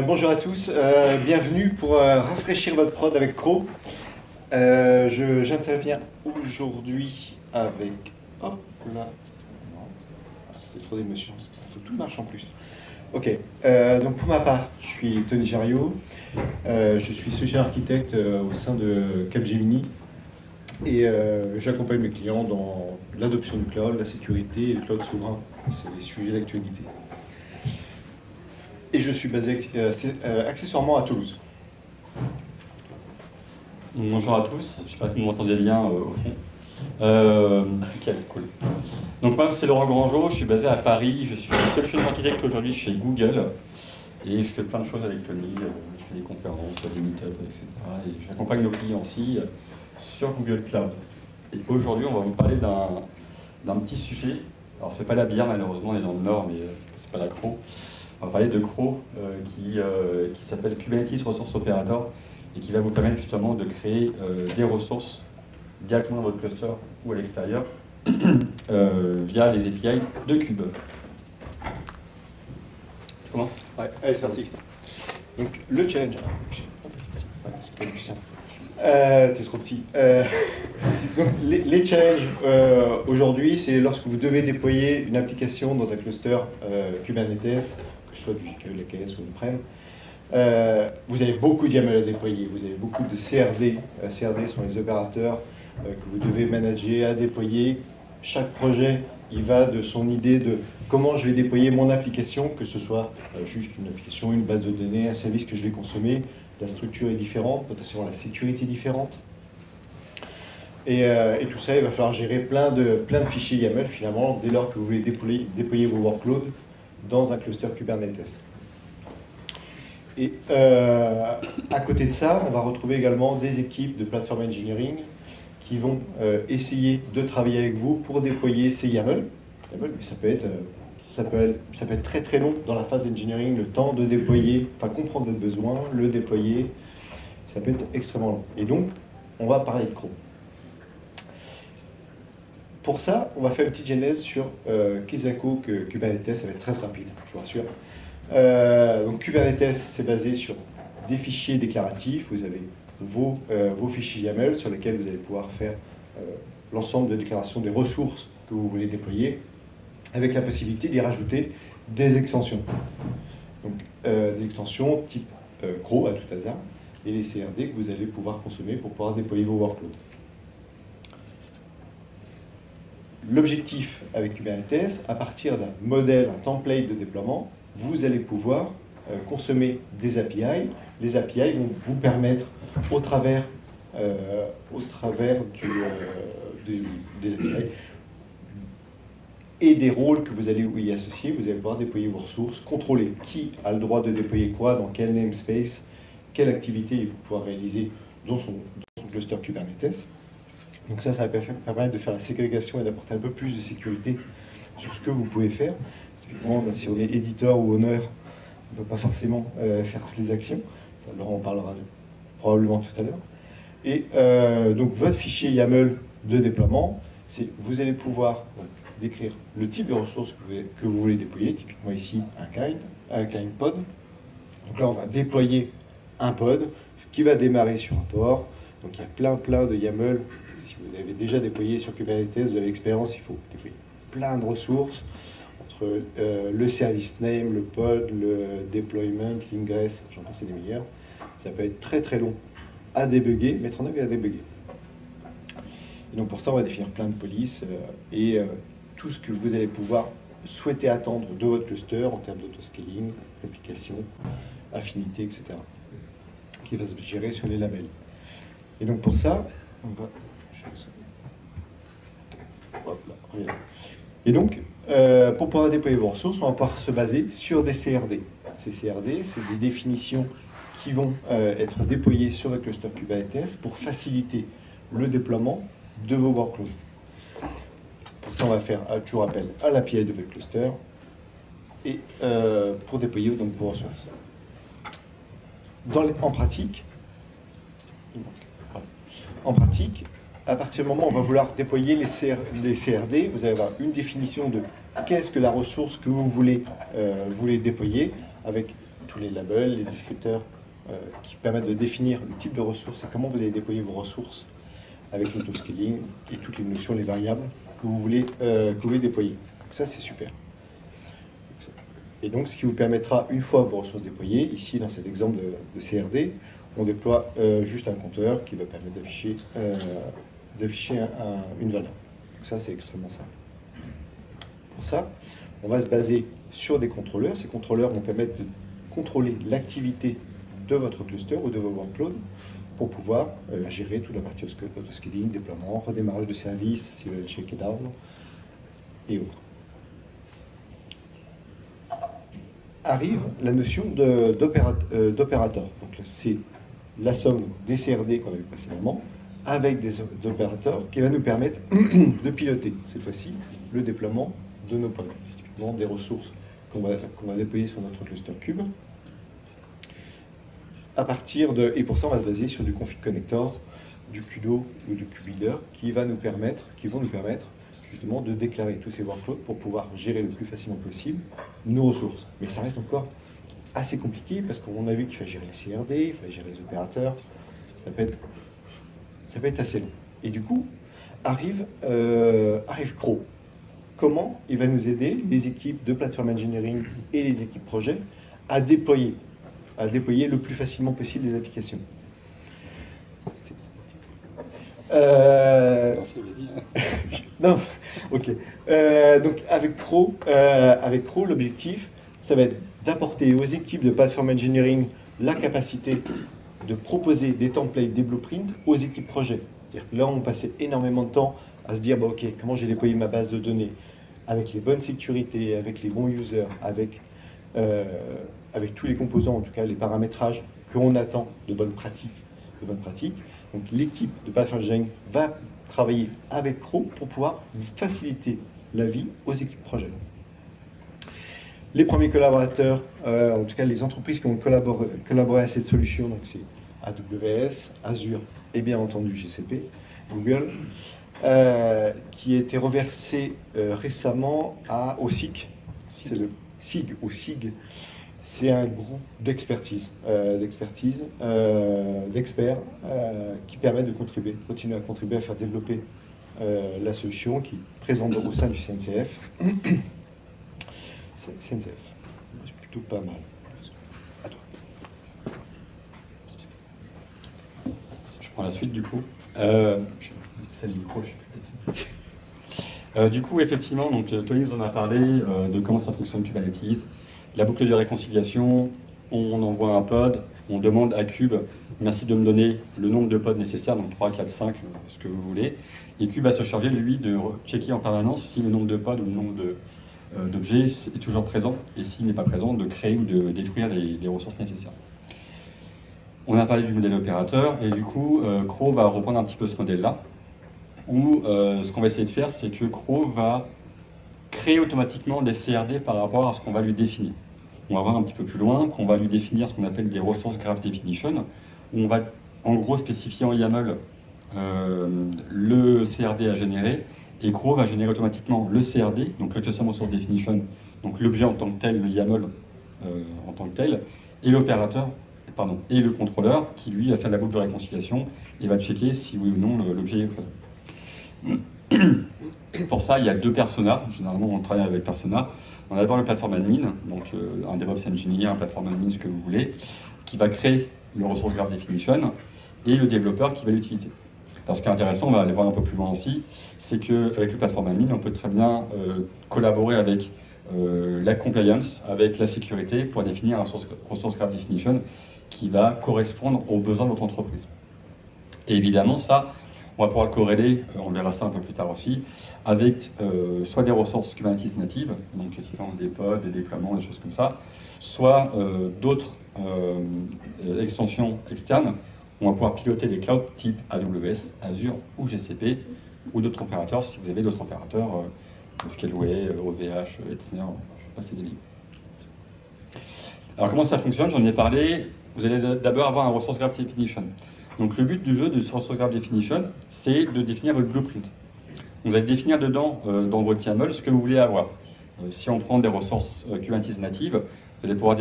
Bonjour à tous, bienvenue pour rafraîchir votre prod avec Crow. J'interviens aujourd'hui avec... Hop là, non, c'est trop d'émotions, il faut que tout marche en plus. Ok, donc pour ma part, je suis Tony Jariot, je suis solution architecte au sein de Capgemini et j'accompagne mes clients dans l'adoption du cloud, la sécurité et le cloud souverain. C'est des sujets d'actualité. Et je suis basé accessoirement à Toulouse. Bonjour à tous, j'espère que vous m'entendez bien au fond. Nickel, cool. Donc moi c'est Laurent Grangeau, je suis basé à Paris, je suis solution architecte aujourd'hui chez Google et je fais plein de choses avec Tony, je fais des conférences, des meet-ups, etc. Et j'accompagne nos clients aussi sur Google Cloud. Et aujourd'hui on va vous parler d'un petit sujet, alors c'est pas la bière malheureusement, on est dans le nord mais c'est pas la Crow. On va parler de Crow qui s'appelle Kubernetes Resource Operator et qui va vous permettre justement de créer des ressources directement dans votre cluster ou à l'extérieur via les API de Kube. Je commence ? Ouais, allez, c'est parti. Donc, le challenge. T'es trop petit. Donc, les challenges aujourd'hui, c'est lorsque vous devez déployer une application dans un cluster Kubernetes, que ce soit du GKE, l'AKS ou on-prem. Vous avez beaucoup de YAML à déployer, vous avez beaucoup de CRD. CRD sont les opérateurs que vous devez manager, à déployer. Chaque projet, il va de son idée de comment je vais déployer mon application, que ce soit juste une application, une base de données, un service que je vais consommer. La structure est différente, potentiellement la sécurité est différente. Et tout ça, il va falloir gérer plein de fichiers YAML finalement, dès lors que vous voulez déployer vos workloads dans un cluster Kubernetes. Et à côté de ça, on va retrouver également des équipes de platform engineering qui vont essayer de travailler avec vous pour déployer ces YAML. Mais ça peut être très très long dans la phase d'engineering, le temps de déployer, enfin comprendre votre besoin, le déployer, ça peut être extrêmement long. Et donc, on va parler de Crow. Pour ça, on va faire une petite genèse sur Kisako Kubernetes, ça va être très rapide, je vous rassure. Donc Kubernetes, c'est basé sur des fichiers déclaratifs. Vous avez vos fichiers YAML sur lesquels vous allez pouvoir faire l'ensemble de déclarations des ressources que vous voulez déployer, avec la possibilité d'y rajouter des extensions. Donc des extensions type Crow à tout hasard, et les CRD que vous allez pouvoir consommer pour pouvoir déployer vos workloads. L'objectif avec Kubernetes, à partir d'un modèle, un template de déploiement, vous allez pouvoir consommer des API. Les API vont vous permettre, au travers des API et des rôles que vous allez y associer, vous allez pouvoir déployer vos ressources, contrôler qui a le droit de déployer quoi, dans quel namespace, quelle activité il va pouvoir réaliser dans son cluster Kubernetes. Donc ça va permettre de faire la ségrégation et d'apporter un peu plus de sécurité sur ce que vous pouvez faire. Typiquement, si on est éditeur ou owner, on ne peut pas forcément faire toutes les actions. Ça, Laurent en parlera probablement tout à l'heure. Et donc votre fichier YAML de déploiement, vous allez pouvoir décrire le type de ressources que vous voulez déployer. Typiquement ici, un kind pod. Donc là, on va déployer un pod qui va démarrer sur un port. Donc il y a plein de YAML. Si vous avez déjà déployé sur Kubernetes, vous avez l'expérience, il faut déployer plein de ressources entre le service name, le pod, le deployment, l'ingress, j'en pense c'est les meilleurs. Ça peut être très très long à débugger, mettre en œuvre et à débugger. Et donc pour ça, on va définir plein de polices et tout ce que vous allez pouvoir souhaiter attendre de votre cluster en termes d'autoscaling, application, affinité, etc. qui va se gérer sur les labels. Et donc pour ça, on va... Hop là, et donc, pour pouvoir déployer vos ressources, on va pouvoir se baser sur des CRD. Ces CRD, c'est des définitions qui vont être déployées sur votre cluster Kubernetes pour faciliter le déploiement de vos workloads. Pour ça, on va faire toujours appel à l'API de votre cluster et pour déployer donc vos ressources. En pratique, à partir du moment où on va vouloir déployer les CRD, vous allez avoir une définition de qu'est-ce que la ressource que vous voulez déployer, avec tous les labels, les descripteurs qui permettent de définir le type de ressources et comment vous allez déployer vos ressources avec l'autoscaling et toutes les notions, les variables que vous voulez déployer. Donc ça, c'est super. Et donc, ce qui vous permettra, une fois vos ressources déployées, ici, dans cet exemple de CRD, on déploie juste un compteur qui va permettre d'afficher une valeur. Donc ça, c'est extrêmement simple. Pour ça, on va se baser sur des contrôleurs. Ces contrôleurs vont permettre de contrôler l'activité de votre cluster ou de vos workloads pour pouvoir gérer toute la partie autoscaling, déploiement, redémarrage de service, si vous voulez check it down et autres. Arrive la notion d'opérateur. Donc c'est la somme des CRD qu'on a vu précédemment avec des opérateurs qui va nous permettre de piloter cette fois-ci le déploiement de nos pods, typiquement des ressources qu'on va déployer sur notre cluster cube. Et pour ça, on va se baser sur du config connector, du CUDO ou du QBuilder qui vont nous permettre justement de déclarer tous ces workloads pour pouvoir gérer le plus facilement possible nos ressources. Mais ça reste encore assez compliqué parce qu'on a vu qu'il fallait gérer les CRD, il fallait gérer les opérateurs. Ça peut être assez long. Et du coup, arrive Crow. Comment il va nous aider, les équipes de Platform Engineering et les équipes projet, à déployer le plus facilement possible les applications. Non, ok. Donc avec Crow, l'objectif, ça va être d'apporter aux équipes de Platform Engineering la capacité de proposer des templates, des blueprints aux équipes projet. C'est-à-dire que là, on passait énormément de temps à se dire, bah, ok, comment j'ai déployé ma base de données avec les bonnes sécurités, avec les bons users, avec tous les composants, en tout cas les paramétrages qu'on attend de bonnes pratiques. Donc l'équipe de Platform Engineering va travailler avec Crow pour pouvoir faciliter la vie aux équipes projet. Les premiers collaborateurs, en tout cas les entreprises qui ont collaboré à cette solution, donc c'est AWS, Azure et bien entendu GCP, Google, qui a été reversé récemment au SIG. C'est le SIG ou SIG. C'est un groupe d'expertise, d'experts qui permettent de continuer à contribuer à faire développer la solution qui est présente au sein du CNCF. CNCF, c'est plutôt pas mal. À toi. Je prends la suite du coup. Du coup, effectivement, donc, Tony nous en a parlé de comment ça fonctionne Kubernetes. La boucle de réconciliation, on envoie un pod, on demande à Kube, merci de me donner le nombre de pods nécessaires, donc 3, 4, 5, ce que vous voulez. Et Kube va se charger, lui, de checker en permanence si le nombre de pods ou le nombre d'objets est toujours présent, et s'il n'est pas présent, de créer ou de détruire les ressources nécessaires. On a parlé du modèle opérateur, et du coup, Crow va reprendre un petit peu ce modèle-là, où ce qu'on va essayer de faire, c'est que Crow va créer automatiquement des CRD par rapport à ce qu'on va lui définir. On va voir un petit peu plus loin qu'on va lui définir ce qu'on appelle des resources graph definition, où on va en gros spécifier en YAML le CRD à générer, et Crow va générer automatiquement le CRD, donc le Custom Resource Definition, donc l'objet en tant que tel, le YAML en tant que tel, et l'opérateur, et le contrôleur qui lui va faire la boucle de réconciliation et va checker si oui ou non l'objet est présent. Pour ça, il y a deux personas. Généralement, on travaille avec persona. On a d'abord le platform admin, donc un DevOps engineer, un platform admin, ce que vous voulez, qui va créer le resource graph definition, et le développeur qui va l'utiliser. Alors, ce qui est intéressant, on va aller voir un peu plus loin aussi, c'est qu'avec le platform admin, on peut très bien collaborer avec la compliance, avec la sécurité, pour définir un resource graph definition qui va correspondre aux besoins de votre entreprise. Et évidemment, ça, on va pouvoir le corréler, on verra ça un peu plus tard aussi, avec soit des ressources Kubernetes natives, donc des pods, des déploiements, des choses comme ça, soit d'autres extensions externes. On va pouvoir piloter des clouds type AWS, Azure ou GCP, ou d'autres opérateurs, si vous avez d'autres opérateurs, Scaleway, OVH, Etzner, je sais pas, c'est des lignes. Alors comment ça fonctionne? J'en ai parlé. Vous allez d'abord avoir un resource graph definition. Donc le but du jeu de ce resource graph definition, c'est de définir votre blueprint. Vous allez définir dedans, dans votre YAML, ce que vous voulez avoir. Si on prend des ressources Kubernetes natives, vous allez pouvoir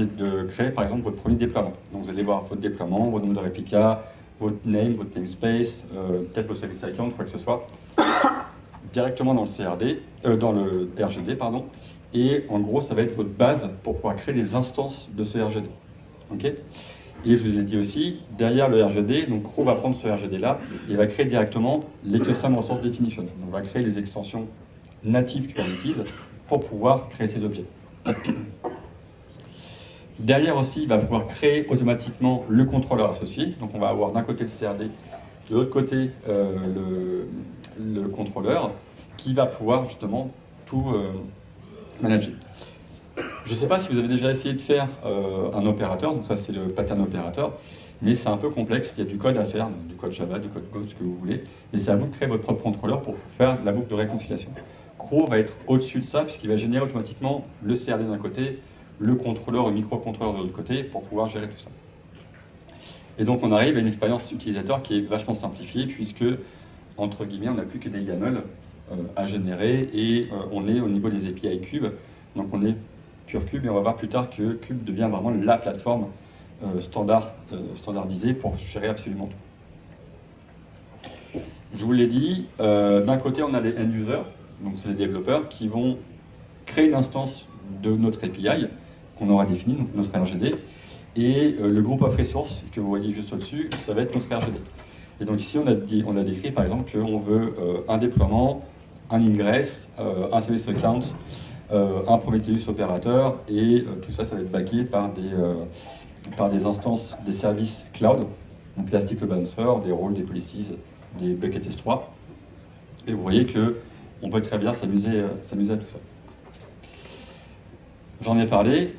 créer par exemple votre premier déploiement. Donc vous allez voir votre déploiement, votre nombre de réplicas, votre namespace, peut-être vos service accounts, quoi que ce soit, directement dans le dans le RGD, pardon. Et en gros, ça va être votre base pour pouvoir créer des instances de ce RGD. Okay, et je vous l'ai dit aussi, derrière le RGD, donc Crow va prendre ce RGD-là et va créer directement les Custom Resource Definition. Donc on va créer des extensions natives Kubernetes pour pouvoir créer ces objets. Derrière aussi, il va pouvoir créer automatiquement le contrôleur associé. Donc on va avoir d'un côté le CRD, de l'autre côté le contrôleur, qui va pouvoir justement tout manager. Je ne sais pas si vous avez déjà essayé de faire un opérateur, donc ça c'est le pattern opérateur, mais c'est un peu complexe, il y a du code à faire, du code Java, du code Go, ce que vous voulez, mais c'est à vous de créer votre propre contrôleur pour faire la boucle de réconciliation. Crow va être au-dessus de ça, puisqu'il va générer automatiquement le CRD d'un côté, le contrôleur, le microcontrôleur de l'autre côté, pour pouvoir gérer tout ça. Et donc on arrive à une expérience utilisateur qui est vachement simplifiée, puisque, entre guillemets, on n'a plus que des YAML à générer, et on est au niveau des API Cube, donc on est pure Cube, et on va voir plus tard que Cube devient vraiment la plateforme standardisée pour gérer absolument tout. Je vous l'ai dit, d'un côté on a les end-users, donc c'est les développeurs qui vont créer une instance de notre API qu'on aura définie, donc notre RGD, et le groupe of resources que vous voyez juste au-dessus, ça va être notre RGD. Et donc ici on a décrit par exemple qu'on veut un déploiement, un ingress, un service account, un Prometheus opérateur, et tout ça, ça va être backé par des instances, des services cloud, donc Elastic Load Balancer, des rôles, des policies, des buckets S3. Et vous voyez qu'on peut très bien s'amuser à tout ça. J'en ai parlé.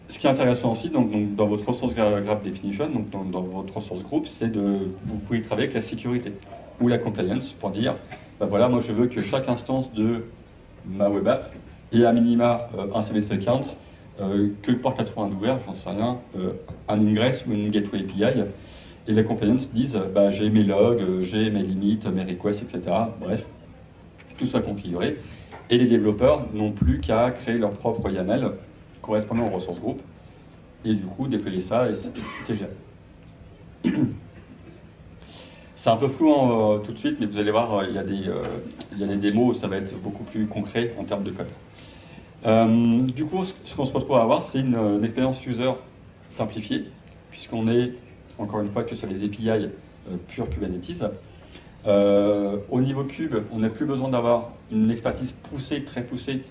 Ce qui est intéressant aussi, donc dans votre ressource graph definition, donc dans votre ressource group, c'est vous pouvez travailler avec la sécurité ou la compliance pour dire, ben voilà, moi je veux que chaque instance de ma web app ait à minima un service account, que le port 80 ouvert, j'en sais rien, un ingress ou une gateway API, et la compliance disent, bah, j'ai mes logs, j'ai mes limites, mes requests, etc. Bref, tout soit configuré. Et les développeurs n'ont plus qu'à créer leur propre YAML correspondant aux ressources groupe, et du coup déployer ça, et tout est géré. C'est un peu flou tout de suite, mais vous allez voir, il y a des démos où ça va être beaucoup plus concret en termes de code. Du coup, ce qu'on se retrouve à avoir, c'est une expérience user simplifiée, puisqu'on est, encore une fois, que sur les API pure Kubernetes. Au niveau Cube, on n'a plus besoin d'avoir une expertise poussée, très poussée,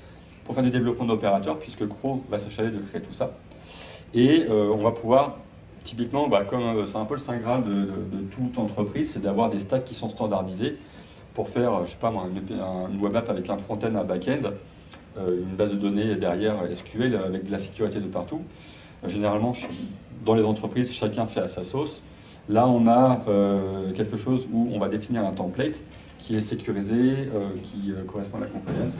pour faire du développement d'opérateurs, puisque Crow va se charger de créer tout ça. Et on va pouvoir, typiquement, comme c'est un peu le saint graal de toute entreprise, c'est d'avoir des stacks qui sont standardisés pour faire, je sais pas moi, une web app avec un front-end, un back-end, une base de données derrière SQL avec de la sécurité de partout. Généralement, dans les entreprises, chacun fait à sa sauce. Là, on a quelque chose où on va définir un template qui est sécurisé, qui correspond à la compliance,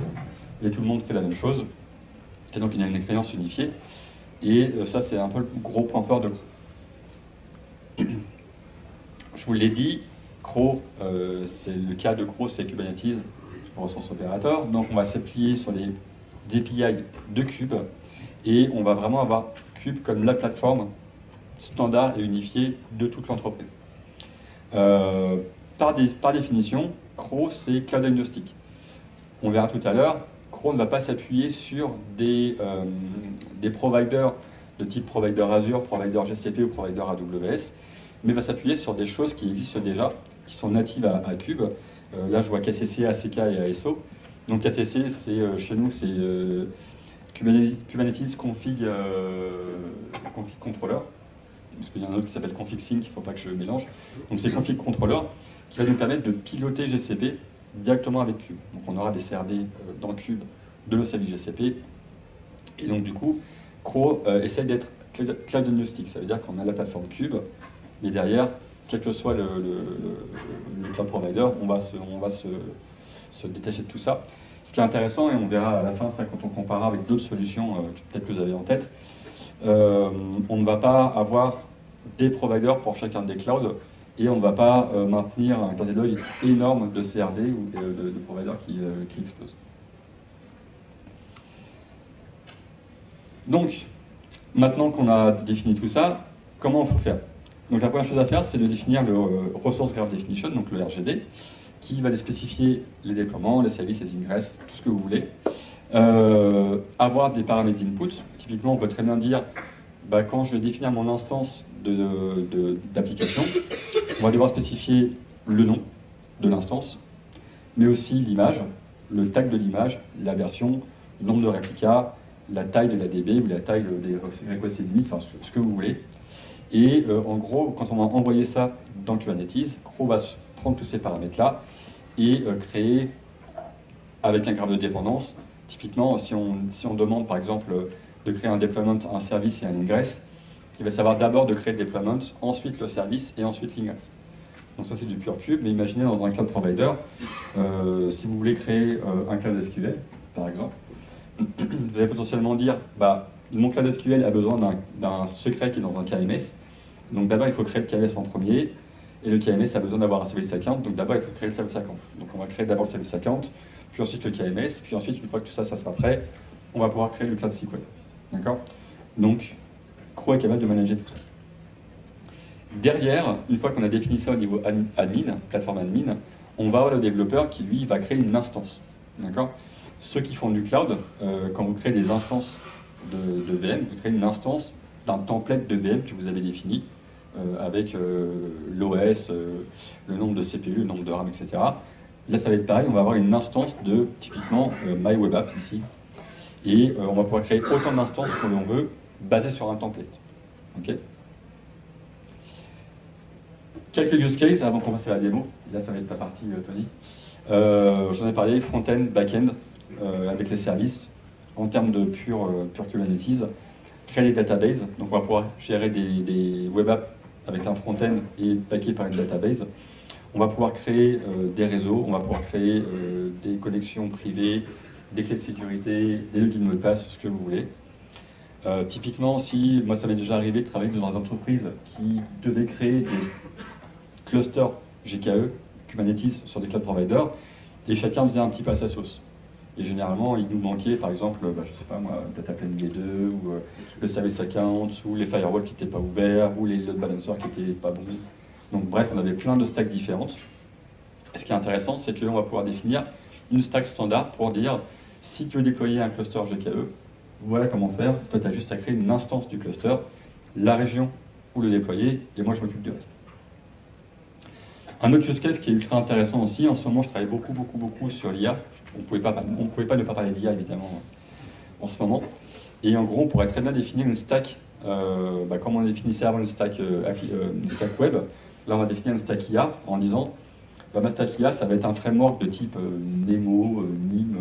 et tout le monde fait la même chose. Et donc, il y a une expérience unifiée. Et ça, c'est un peu le gros point fort de Crow. Je vous l'ai dit, Crow, c'est le cas de Crow, c'est Kubernetes, ressource opérateur. Donc, on va s'appuyer sur les API de Kube, et on va vraiment avoir Kube comme la plateforme standard et unifiée de toute l'entreprise. Par définition, Crow, c'est cloud agnostique. On verra tout à l'heure, Crow ne va pas s'appuyer sur des providers de type provider Azure, provider GCP ou provider AWS, mais va s'appuyer sur des choses qui existent déjà, qui sont natives à Kube. Là, je vois KCC, ACK et ASO. Donc KCC, chez nous, c'est Kubernetes Config Controller, parce qu'il y en a un autre qui s'appelle Config Sync, il ne faut pas que je mélange. Donc c'est Config Controller qui va nous permettre de piloter GCP directement avec Kube. Donc on aura des CRD dans Kube de nos services GCP. Et donc du coup, Crow essaie d'être cloud agnostic. Ça veut dire qu'on a la plateforme Kube, mais derrière, quel que soit le cloud provider, on va se détacher de tout ça. Ce qui est intéressant, et on verra à la fin ça quand on comparera avec d'autres solutions peut-être que vous avez en tête, on ne va pas avoir des providers pour chacun des clouds, et on ne va pas maintenir un catalogue énorme de CRD ou de providers qui explosent. Donc, maintenant qu'on a défini tout ça, comment il faut faire? Donc la première chose à faire, c'est de définir le Resource Graph Definition, donc le RGD, qui va spécifier les déploiements, les services, les ingress, tout ce que vous voulez. Avoir des paramètres d'input. Typiquement, on peut très bien dire, quand je vais définir mon instance d'application, on va devoir spécifier le nom de l'instance, mais aussi l'image, le tag de l'image, la version, le nombre de réplicas, la taille de la DB ou la taille des requêtes limites, enfin ce que vous voulez. Et en gros, quand on va envoyer ça dans Kubernetes, Crow va prendre tous ces paramètres-là et créer, avec un graphe de dépendance, typiquement, si on demande par exemple de créer un deployment, un service et un ingress, il va savoir d'abord de créer le deployment, ensuite le service et ensuite l'ingress. Donc ça c'est du pure cube, mais imaginez dans un cloud provider, si vous voulez créer un cloud SQL, par exemple, vous allez potentiellement dire, mon cloud SQL a besoin d'un secret qui est dans un KMS, donc d'abord il faut créer le KMS en premier, et le KMS a besoin d'avoir un service account, donc d'abord il faut créer le service account. Donc on va créer d'abord le service account, puis ensuite le KMS, puis ensuite une fois que tout ça sera prêt, on va pouvoir créer le cloud SQL. D'accord? Donc, Crow est capable de manager tout ça. Derrière, une fois qu'on a défini ça au niveau admin, plateforme admin, on va avoir le développeur qui, lui, va créer une instance. D'accord? Ceux qui font du cloud, quand vous créez des instances de VM, vous créez une instance d'un template de VM que vous avez défini, avec l'OS, le nombre de CPU, le nombre de RAM, etc. Là, ça va être pareil, on va avoir une instance de, typiquement, MyWebApp ici. Et on va pouvoir créer autant d'instances que l'on veut, basées sur un template. Okay. Quelques use cases avant qu'on passe à la démo. Là, ça va être ta partie, Tony. J'en ai parlé, front-end, back-end, avec les services, en termes de pure Kubernetes. Créer des databases, donc on va pouvoir gérer des web apps avec un front-end et backé par une database. On va pouvoir créer des réseaux, on va pouvoir créer des connexions privées, des clés de sécurité, des logins de mot de passe, ce que vous voulez. Typiquement, si moi ça m'est déjà arrivé de travailler dans une entreprise qui devait créer des clusters GKE, Kubernetes, sur des cloud providers, et chacun faisait un petit peu à sa sauce. Et généralement, il nous manquait, par exemple, je sais pas moi, Dataplane V2, ou le service account, ou les firewalls qui n'étaient pas ouverts, ou les load balancers qui n'étaient pas bons. Donc bref, on avait plein de stacks différentes. Et ce qui est intéressant, c'est qu'on va pouvoir définir une stack standard pour dire, si tu veux déployer un cluster GKE, voilà comment faire. Toi, tu as juste à créer une instance du cluster, la région où le déployer, et moi, je m'occupe du reste. Un autre use case qui est ultra intéressant aussi, en ce moment, je travaille beaucoup sur l'IA. On ne pouvait pas ne pas parler d'IA, évidemment, en ce moment. Et en gros, on pourrait très bien définir une stack, comme on définissait avant une stack web. Là, on va définir une stack IA en disant, ma stack IA, ça va être un framework de type Nemo, NIM,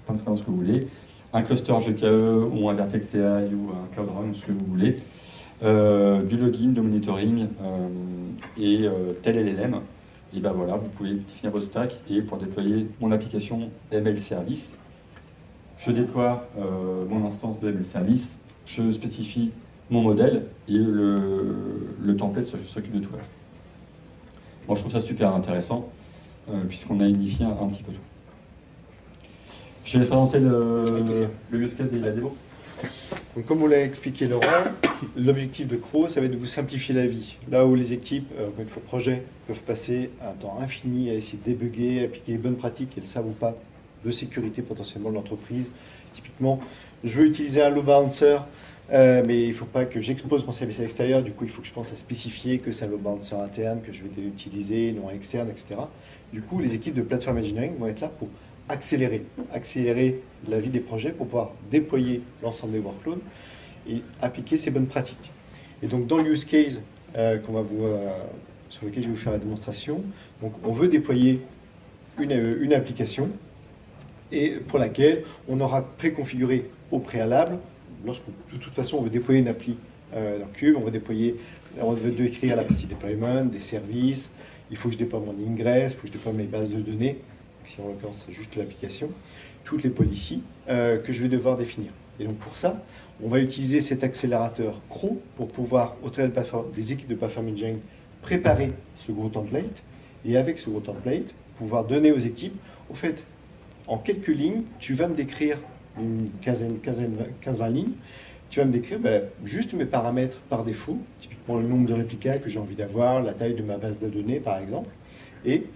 plein de frameworks que vous voulez, un cluster GKE ou un Vertex CI ou un Cloud Run, ce que vous voulez, du login, de monitoring et tel LLM. Et voilà, vous pouvez définir votre stack et pour déployer mon application ML Service, je déploie mon instance de ML Service, je spécifie mon modèle et le template s'occupe de tout le reste. Moi, je trouve ça super intéressant puisqu'on a unifié un petit peu tout. Je vais présenter le use case et la démo. Donc, comme vous l'avez expliqué Laurent, l'objectif de Crow, ça va être de vous simplifier la vie. Là où les équipes, une fois projet, peuvent passer un temps infini à essayer de débugger, appliquer les bonnes pratiques, qu'elles ne savent ou pas, de sécurité potentiellement de l'entreprise. Typiquement, je veux utiliser un load balancer, mais il ne faut pas que j'expose mon service à l'extérieur. Du coup, il faut que je pense à spécifier que c'est un load balancer interne, que je vais utiliser, non externe, etc. Du coup, les équipes de Platform Engineering vont être là pour accélérer la vie des projets pour pouvoir déployer l'ensemble des workloads et appliquer ces bonnes pratiques. Et donc, dans le use case sur lequel je vais vous faire la démonstration, donc on veut déployer une application et pour laquelle on aura préconfiguré au préalable, lorsque de toute façon on veut déployer une appli dans Cube, on veut décrire la partie deployment, des services, il faut que je déploie mon ingress, il faut que je déploie mes bases de données, si en l'occurrence c'est juste l'application, toutes les policies que je vais devoir définir. Et donc pour ça, on va utiliser cet accélérateur Crow pour pouvoir, au travers des équipes de Platform Engineering, préparer ce gros template et avec ce gros template, pouvoir donner aux équipes, au fait, en quelques lignes, tu vas me décrire une 15-20 lignes. Tu vas me décrire juste mes paramètres par défaut, typiquement le nombre de réplicas que j'ai envie d'avoir, la taille de ma base de données par exemple. Et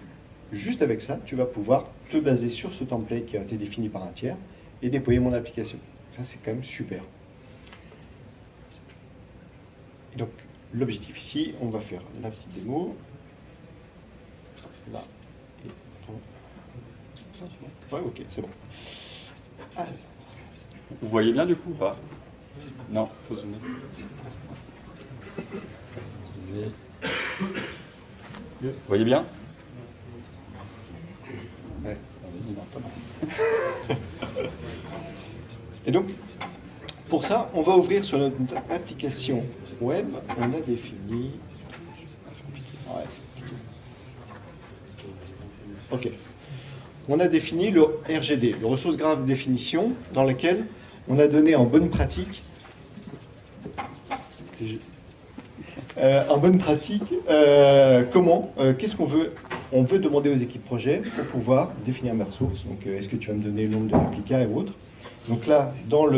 juste avec ça, tu vas pouvoir te baser sur ce template qui a été défini par un tiers et déployer mon application. Ça, c'est quand même super. Et donc, l'objectif ici, on va faire la petite démo. Là. Ouais, ok, c'est bon. Allez. Vous voyez bien du coup ou pas? Non, faut zoomer. Vous voyez bien? Ouais. Et donc, pour ça, on va ouvrir sur notre application web. On a défini. C'est compliqué. Ouais, c'est compliqué. Ok. On a défini le RGD, le ressource graph définition, dans lequel on a donné en bonne pratique. Qu'est-ce qu'on veut? On veut demander aux équipes projet pour pouvoir définir mes ressources. Donc, est-ce que tu vas me donner le nombre de réplicas et autres? Donc là, dans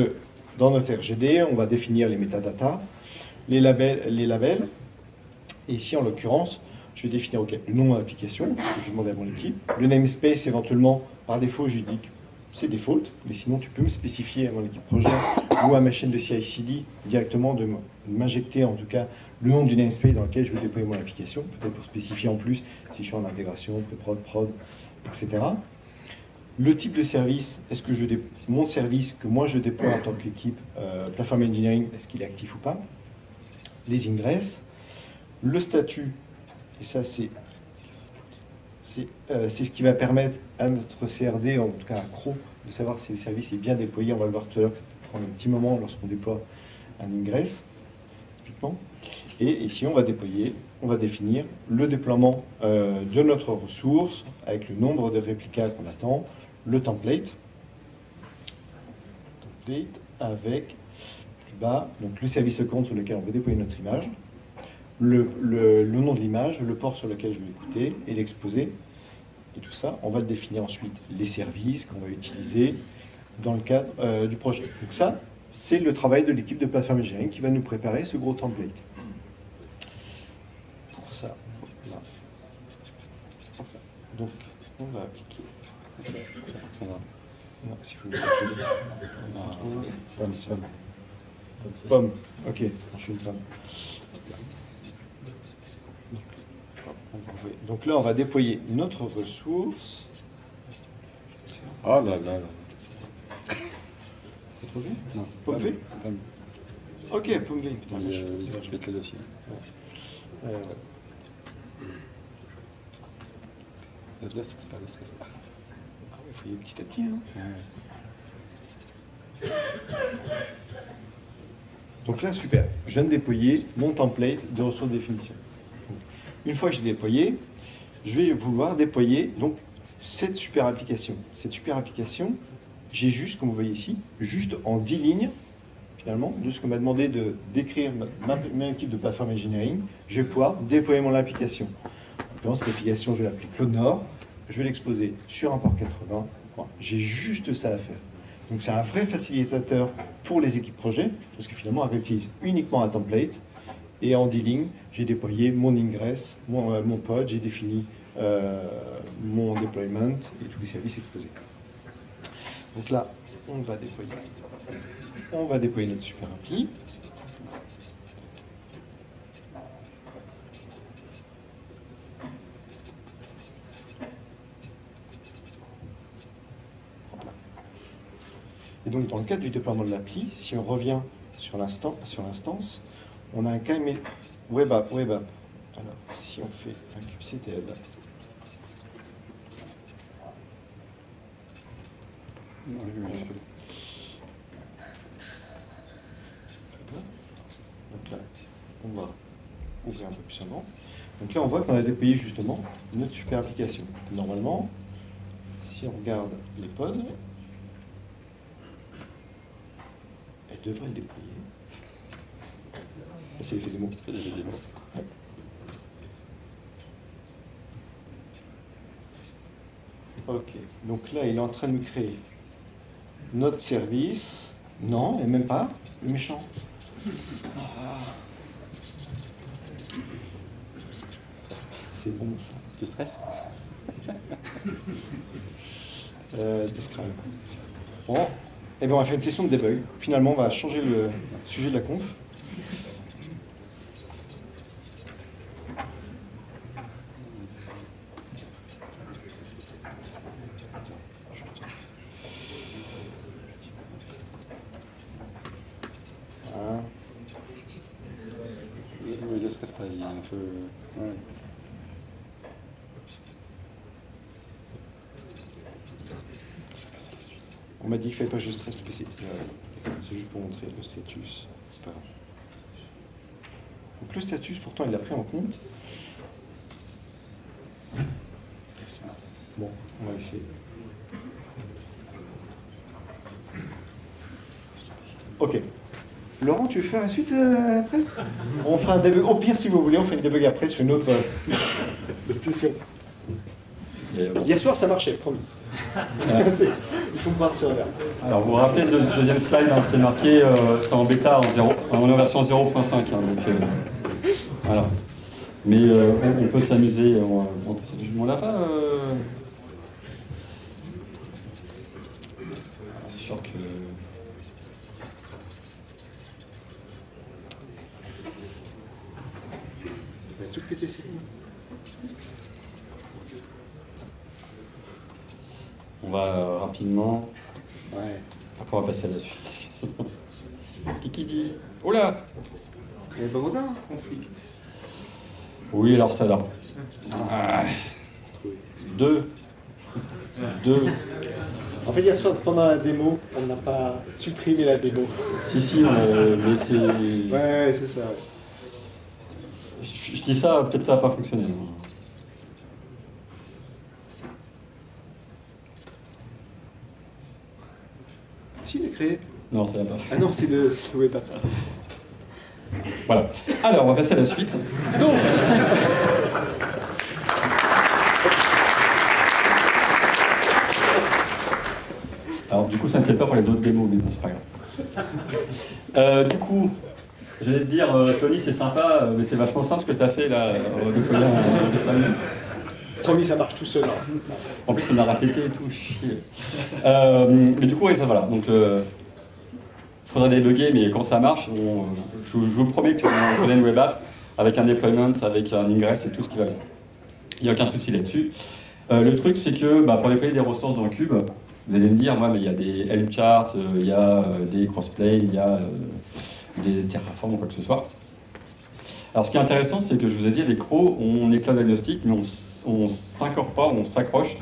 notre RGD, on va définir les métadatas, les labels. Et ici, en l'occurrence, je vais définir le nom d'application, que je demande à mon équipe. Le namespace, éventuellement, par défaut, je lui dis que c'est default, mais sinon, tu peux me spécifier à mon équipe projet ou à ma chaîne de CI/CD directement de m'injecter, en tout cas, le nom du namespace dans lequel je veux déployer mon application, peut-être pour spécifier en plus si je suis en intégration, pré-prod, prod, etc. Le type de service, est-ce que mon service que moi je déploie en tant qu'équipe Platform Engineering, est-ce qu'il est actif ou pas? Les ingresses, le statut, et ça c'est ce qui va permettre à notre CRD, en tout cas à CRO, de savoir si le service est bien déployé. On va le voir tout à l'heure, ça peut prendre un petit moment lorsqu'on déploie un ingress, typiquement. Et ici, on va définir le déploiement de notre ressource avec le nombre de réplicas qu'on attend, le template avec plus bas, donc le service account sur lequel on va déployer notre image, le nom de l'image, le port sur lequel je vais écouter et l'exposer. Et tout ça, on va le définir ensuite, les services qu'on va utiliser dans le cadre du projet. Donc ça, c'est le travail de l'équipe de Platform Engineering qui va nous préparer ce gros template. Pour ça, là. Donc, on va appliquer. Ça va. Non, s'il faut le pomme. Ok, je suis une pomme. Donc là, on va déployer notre ressource. Ah là là là. T'as trop vu? Non. Pomme V? Ok, pomme V. Putain, je vais te le dossier. Là, c'est pas le stress. Il faut y aller petit à petit. Hein. Ouais. Donc là, super. Je viens de déployer mon template de ressources de définition. Une fois que j'ai déployé, je vais vouloir déployer donc cette super application. Cette super application, j'ai juste, comme vous voyez ici, juste en 10 lignes, finalement, de ce qu'on m'a demandé de décrire ma équipe de Platform Engineering, je vais pouvoir déployer mon application. Dans cette application, je vais l'appeler Cloud Nord, je vais l'exposer sur un port 80. J'ai juste ça à faire. Donc c'est un vrai facilitateur pour les équipes projet, parce que finalement, elle réutilise uniquement un template. Et en 10 lignes, j'ai déployé mon ingress, mon pod, j'ai défini mon deployment et tous les services exposés. Donc là, on va déployer notre super appli. Et donc, dans le cadre du déploiement de l'appli, si on revient sur l'instance, on a un cas web app. Alors, si on fait un kubectl, donc là, on va ouvrir un peu plus avant. Donc là, on voit qu'on a déployé justement notre super application. Normalement, si on regarde les pods, elle devrait le déployer. C'est l'effet démo. C'est l'effet démo. Ouais. Ok, donc là, il est en train de me créer Notre service. Non, et même pas. Le méchant. Ah. C'est bon ça. Tu stresses? Describe. Bon, et bien on va faire une session de debug. Finalement, on va changer le sujet de la conf. Voilà. Oui, le stress pas, il est un peu... Ouais. On m'a dit qu'il ne fallait pas que je stresse le PC. C'est juste pour montrer le status. C'est pas grave. Donc le status, pourtant, il l'a pris en compte. Bon, on va essayer. Ok. Laurent, tu veux faire la suite après? On fera un debug. Au pire, si vous voulez, on fait une debug après sur une autre session. Hier soir, ça marchait, promis. Il faut me croire sur la verre. Alors, vous vous rappelez le deuxième slide, hein, c'est marqué, c'est en bêta, on est en version 0.5. Hein, donc, voilà. Mais on peut s'amuser. On l'a pas. Sûr que. On va tout péter, c'est bon. On va rapidement. Ouais. Après, on va passer à la suite. Qui dit? Oh là! Il y a Baudin, conflit. Oui, alors ça là. Ah. Deux. En fait, hier soir, pendant la démo, on n'a pas supprimé la démo. Si, mais c'est. Ouais, c'est ça. Ouais. Je dis ça, peut-être ça n'a pas fonctionné. Si, il est créé. Non, ça n'a pas. Ah non, c'est le web app. Voilà. Alors, on va passer à la suite. Donc, alors, du coup, ça ne me fait pas pour les autres démos, mais bon, c'est pas grave. Du coup, j'allais te dire, Tony, c'est sympa, mais c'est vachement simple ce que tu as fait là, déployer un déploiement. promis, ça marche tout seul. Hein. En plus, on a répété et tout, chier. Mais du coup, oui, ça voilà. Donc, il faudrait débugger, mais quand ça marche, je vous promets qu'on connaît une web app avec un deployment, avec un ingress et tout ce qui va bien. Il n'y a aucun souci là-dessus. Le truc, c'est que pour déployer des ressources dans Cube, vous allez me dire, moi, mais il y a des Helm charts, il y a des crossplane, il y a des Terraform ou quoi que ce soit. Alors, ce qui est intéressant, c'est que je vous ai dit, avec Crow, on est cloud agnostique, mais on s'incorpore, on s'accroche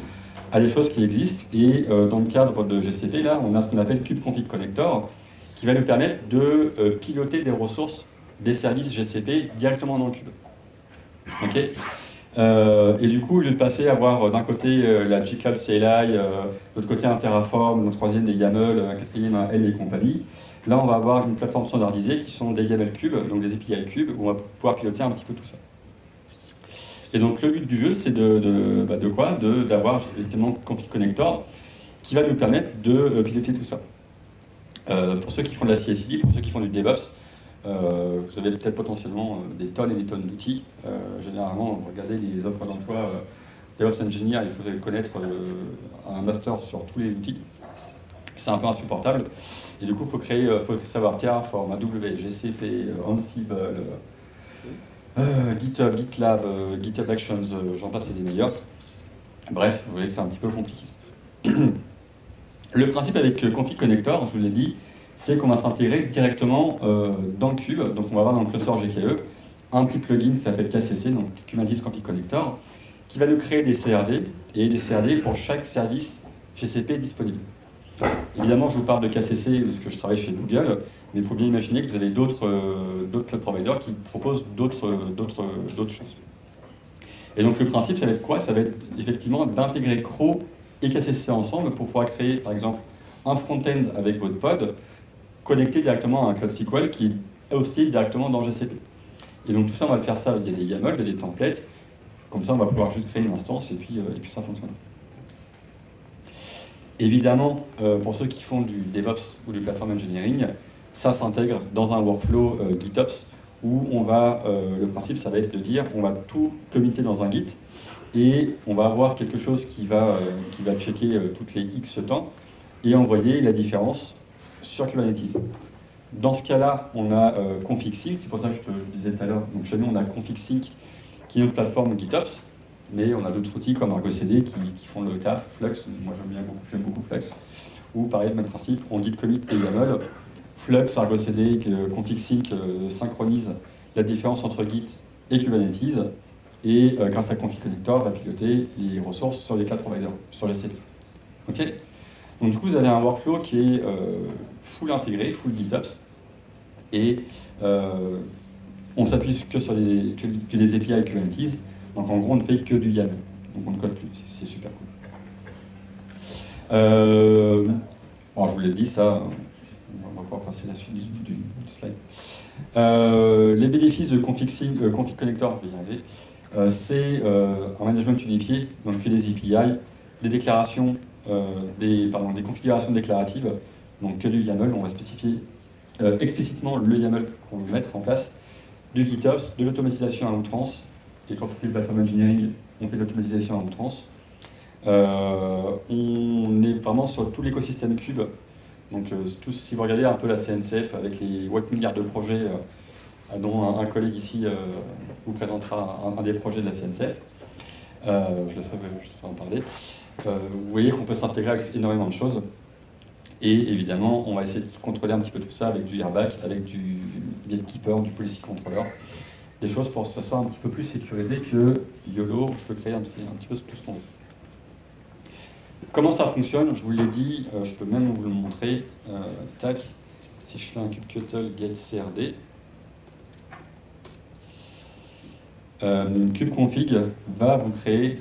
à des choses qui existent. Et dans le cadre de GCP, là, on a ce qu'on appelle Kube Config Connector, qui va nous permettre de piloter des ressources des services GCP directement dans le Cube. Ok. Et du coup, au lieu de passer à avoir d'un côté la GCal CLI, de l'autre côté un Terraform, le troisième des YAML, un quatrième un Helm et compagnie, là on va avoir une plateforme standardisée qui sont des YAML Cube, donc des API Cube, où on va pouvoir piloter un petit peu tout ça. Et donc le but du jeu, c'est d'avoir effectivement Config Connector qui va nous permettre de piloter tout ça. Pour ceux qui font de la CI/CD, pour ceux qui font du DevOps, vous avez peut-être potentiellement des tonnes et des tonnes d'outils. Généralement, vous regardez les offres d'emploi DevOps Engineer, il faudrait connaître un master sur tous les outils. C'est un peu insupportable. Et du coup, il faut savoir Terraform, AWS, GCP, Ansible, GitHub, GitLab, GitHub Actions, j'en passe et des meilleurs. Bref, vous voyez que c'est un petit peu compliqué. Le principe avec Config Connector, je vous l'ai dit, c'est qu'on va s'intégrer directement dans le Cube. Donc on va avoir dans le cluster GKE un petit plugin qui s'appelle KCC, donc Kubernetes Config Connector, qui va nous créer des CRD et des CRD pour chaque service GCP disponible. Évidemment, je vous parle de KCC parce que je travaille chez Google, mais il faut bien imaginer que vous avez d'autres cloud providers qui proposent d'autres choses. Et donc le principe, ça va être quoi? Ça va être effectivement d'intégrer Crow et KCC ensemble pour pouvoir créer, par exemple, un front-end avec votre pod connecté directement à un Cloud SQL qui est hosté directement dans GCP. Et donc tout ça, on va le faire ça avec des YAML, il y a des templates. Comme ça, on va pouvoir juste créer une instance et puis ça fonctionne. Évidemment, pour ceux qui font du DevOps ou du Platform Engineering, ça s'intègre dans un workflow GitOps où on va, le principe, ça va être de dire, on va tout committer dans un Git et on va avoir quelque chose qui va checker toutes les X temps et envoyer la différence sur Kubernetes. Dans ce cas-là, on a config sync, c'est pour ça que je te disais tout à l'heure, donc chez nous on a config sync qui est notre plateforme GitOps, mais on a d'autres outils comme Argo CD qui font le taf, Flux, moi j'aime beaucoup Flux, ou pareil, même principe, on git commit et YAML, Flux, Argo CD, config sync synchronise la différence entre Git et Kubernetes, et grâce à config connector, va piloter les ressources sur les cloud providers, sur les CD. Ok. Donc du coup, vous avez un workflow qui est full intégré, full GitOps, et on s'appuie que sur les API Kubernetes. Donc en gros, on ne fait que du YAML. Donc on ne code plus, c'est super cool. Bon, je vous l'ai dit, ça, on va pouvoir passer la suite du slide. Les bénéfices de config connector, je vais y arriver, c'est un management unifié, donc que les API, des déclarations, des configurations déclaratives, donc que du YAML, on va spécifier explicitement le YAML qu'on veut mettre en place, du GitOps, de l'automatisation à outrance, et quand on fait le platform engineering, on fait de l'automatisation à outrance. On est vraiment sur tout l'écosystème Cube. Donc, si vous regardez un peu la CNCF avec les 8 milliards de projets, dont un collègue ici vous présentera un des projets de la CNCF, je laisserai en parler. Vous voyez qu'on peut s'intégrer avec énormément de choses. Et évidemment, on va essayer de contrôler un petit peu tout ça avec du airbag, avec du gatekeeper, du policy controller. Des choses pour que ça soit un petit peu plus sécurisé que YOLO, je peux créer un petit peu tout ce qu'on veut. Comment ça fonctionne? Je vous l'ai dit, je peux même vous le montrer. Tac, si je fais un kubectl get CRD, kubeconfig va vous créer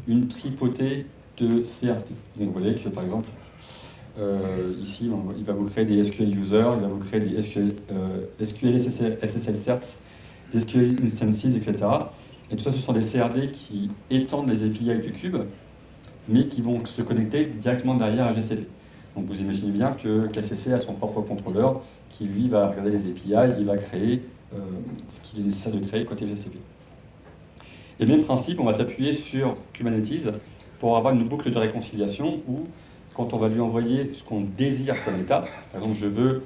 une tripotée de CRD. Donc vous voyez que par exemple, ici, il va vous créer des SQL users, il va vous créer des SQL SSL certs, des SQL instances, etc. Et tout ça, ce sont des CRD qui étendent les API du cube, mais qui vont se connecter directement derrière à GCP. Donc vous imaginez bien que KCC a son propre contrôleur qui, lui, va regarder les API, il va créer ce qu'il est nécessaire de créer côté GCP. Et même principe, on va s'appuyer sur Kubernetes pour avoir une boucle de réconciliation où, quand on va lui envoyer ce qu'on désire comme état, par exemple, je veux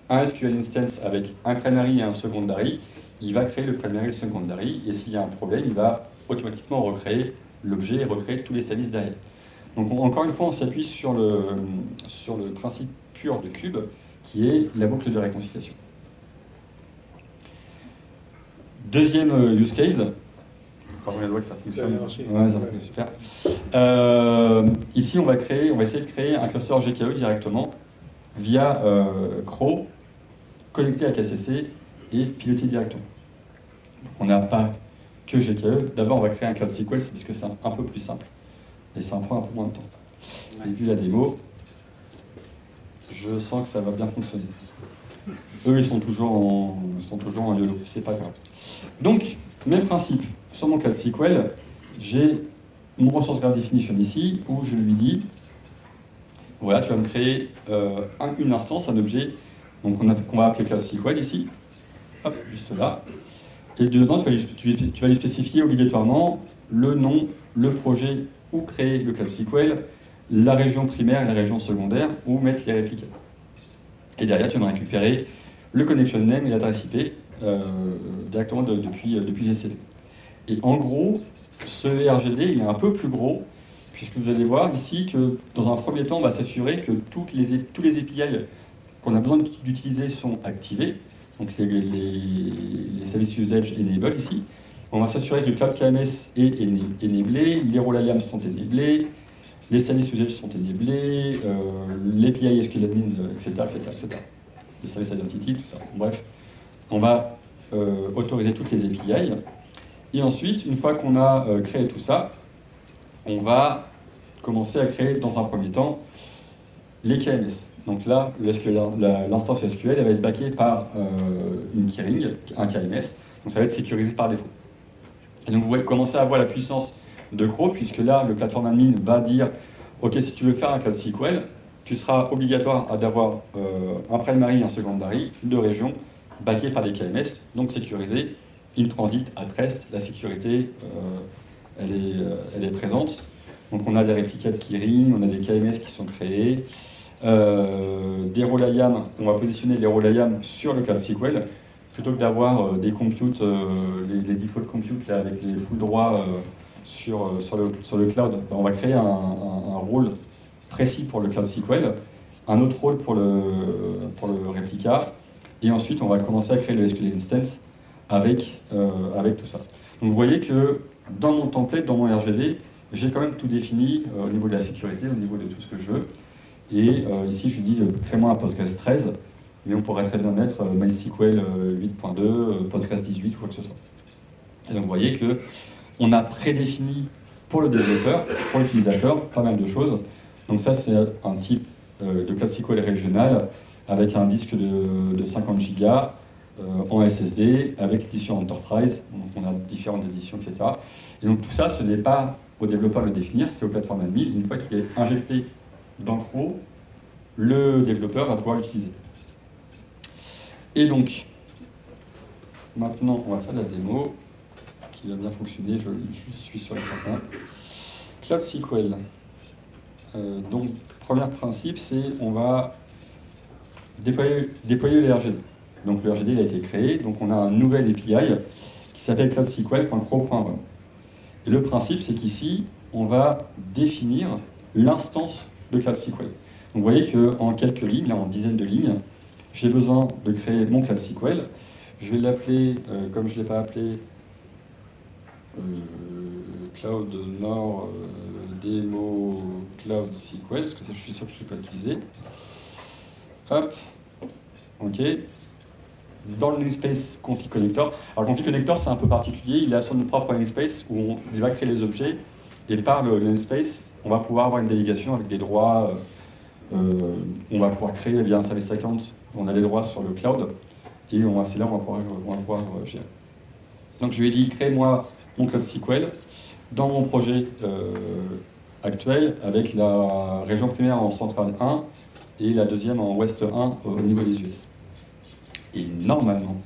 un SQL instance avec un primary et un secondary, il va créer le primary et le secondary, et s'il y a un problème, il va automatiquement recréer l'objet et recréer tous les services derrière. Donc, encore une fois, on s'appuie sur le principe pur de Cube, qui est la boucle de réconciliation. Deuxième use case. Pardon, que ça fonctionne. Ouais, ça fonctionne super. Ici, on va essayer de créer un cluster GKE directement via Crow, connecté à KCC et piloté directement. Donc, on n'a pas que GKE. D'abord, on va créer un Cloud SQL parce que c'est un peu plus simple et ça en prend un peu moins de temps. Et vu la démo, je sens que ça va bien fonctionner. Eux, ils sont toujours en YOLO, c'est pas grave. Donc, même principe. Sur mon Cloud SQL, j'ai mon resource graph definition ici, où je lui dis, voilà, tu vas me créer une instance, un objet, donc qu'on va appeler Cloud SQL ici, hop, juste là. Et dedans, tu vas lui spécifier obligatoirement le nom, le projet, où créer le Cloud SQL, la région primaire et la région secondaire, où mettre les réplicas. Et derrière, tu vas récupérer le connection name et l'adresse IP directement depuis GCP. Et en gros, ce RGD il est un peu plus gros, puisque vous allez voir ici que dans un premier temps, on va s'assurer que tous les API qu'on a besoin d'utiliser sont activés, donc les services usage enable ici. On va s'assurer que le cloud KMS est enablé, les rôles IAM sont enablés, les services usage sont enablés, l'API SQL admin, etc., etc. Les services identity, tout ça. Bref, on va autoriser toutes les API. Et ensuite, une fois qu'on a créé tout ça, on va commencer à créer dans un premier temps les KMS. Donc là, l'instance SQL elle va être backée par une keyring, un KMS, donc ça va être sécurisé par défaut. Et donc vous commencez à voir la puissance de Crow, puisque là, le platform admin va dire ok, si tu veux faire un Cloud SQL, tu seras obligatoire d'avoir un primary, un secondary, deux régions, backées par des KMS, donc sécurisées, in transit, at rest, la sécurité, elle est présente. Donc on a des réplicas de keyring, on a des KMS qui sont créés, des rôles IAM, on va positionner les rôles IAM sur le Cloud SQL, plutôt que d'avoir des computes, les default compute là, avec les full droits sur le cloud, on va créer un rôle précis pour le Cloud SQL, un autre rôle pour le réplica, et ensuite on va commencer à créer le SQL Instance avec tout ça. Donc vous voyez que dans mon template, dans mon RGD, j'ai quand même tout défini au niveau de la sécurité, au niveau de tout ce que je veux. Et ici, je dis crée-moi un Postgres 13, mais on pourrait très bien mettre MySQL 8.2, Postgres 18 ou quoi que ce soit. Et donc vous voyez que on a prédéfini pour le développeur, pour l'utilisateur, pas mal de choses. Donc ça, c'est un type de Cloud SQL régional avec un disque de 50 Go en SSD, avec l'édition Enterprise. Donc on a différentes éditions, etc. Et donc tout ça, ce n'est pas au développeur de le définir, c'est au plateforme admin. Une fois qu'il est injecté dans Cro, le développeur va pouvoir l'utiliser. Et donc, maintenant, on va faire la démo qui va bien fonctionner, je suis sûr et certain. Cloud SQL. Donc, premier principe, c'est on va déployer le RGD. Donc, le RGD il a été créé, donc on a un nouvel API qui s'appelle cloudsql.cro.run. Et le principe, c'est qu'ici, on va définir l'instance de Cloud SQL. Donc, vous voyez qu'en quelques lignes, là, en dizaines de lignes, j'ai besoin de créer mon Cloud SQL. Je vais l'appeler, comme je ne l'ai pas appelé, Cloud Nord Demo Cloud SQL, parce que je suis sûr que je ne vais pas l'utiliser. Hop, ok. Dans le namespace config connector. Alors, config connector, c'est un peu particulier. Il a son propre namespace où il va créer les objets. Et par le namespace, on va pouvoir avoir une délégation avec des droits. On va pouvoir créer via un service account. On a des droits sur le cloud. Et c'est là où on va pouvoir gérer. Donc, je lui ai dit, crée-moi mon Cloud SQL dans mon projet actuel avec la région primaire en centrale 1 et la deuxième en ouest 1 au niveau des US. Et normalement,